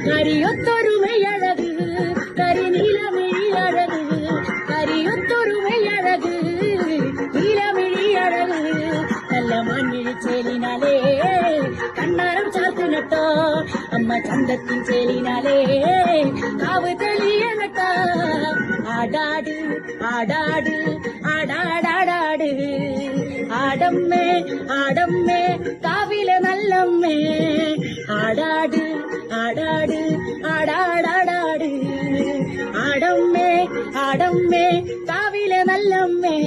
கரியொத்தொருமை அழகு கரிநீலமிழி அழகு கரியொத்தொருமை அழகு நீலமிழி அழகு நல்ல மண்ணிழி சேலினாலே கண்ணாரம் சாத்து நட்டோ அம்மா சந்தத்தின் சேலினாலே காவு தெளிய நட்டா ஆடாடு ஆடாடு ஆடாடாடாடு ஆடம்மே ஆடம்மே காவில நல்லம்மே ஆடாடு ஆடாடு ஆடாடாடாடு ஆடம்மே ஆடம்மே காவில நல்லம்மே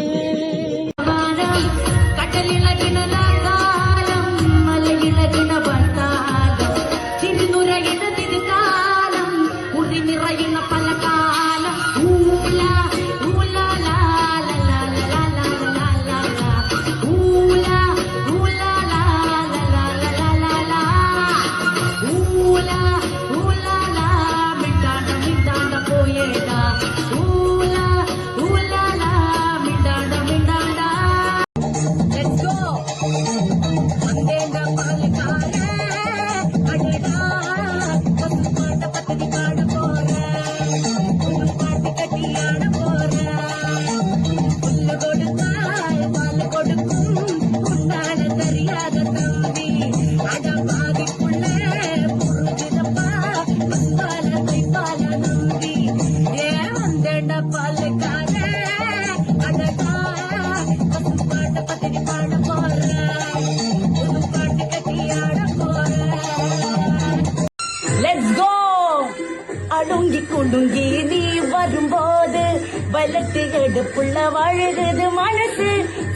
கடலிலகின காலம் மலையிலகின வந்தாலம் திருநுரையின திருக்காலம் உரி நிறையின பல காலம் ஊலா ஊலா லா லா லா லா லா லா லா லா ஊலா ஊலா லா லா லா லா லா ஊலா ஊலா லா மிட்டாட மிட்டாட போயேடா ஊலா ஊலா லா மிட்டாட மிட்டாடா லெட்ஸ் கோ வந்தேங்க பாலக்கார அடடா பசு பாட்ட பத்தடி பாட போறேன் பாட்டு கட்டி ஆட போறேன் புல்லு கொடுத்தால் பால் கொடுக்கும் உன்னால தெரியாத தம்பி அட பாதிக்குள்ள புரிஞ்சுதப்பா அன்பால கைப்பால நம்பி ஏன் வந்தேண்ட பாலக்கார அடடா பசு பாட்ட பத்தடி பாட போறேன் பாட்டு கட்டி ஆட போறேன் லெட்ஸ் கோ அடுங்கி குடுங்கி நீ வரும்போது வலத்து எடுப்புள்ள வழுகுது மனசு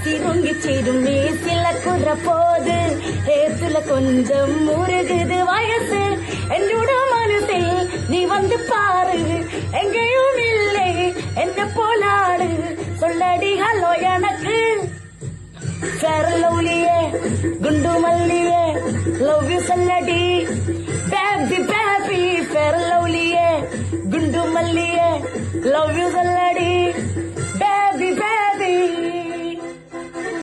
சிறுங்கி சிறுமி சில குற போது ஏத்துல கொஞ்சம் முருகுது வயசு என்னோட மனசில் நீ வந்து பாரு எங்கேயும் இல்லை என்ன போலாடு சொல்லடி ஹலோ எனக்கு லவ்லியே குண்டு மல்லியே லவ் யூ சொல்லடி பேபி பேபி லவ்லியே குண்டு மல்லியே லவ் யூ சொல்லடி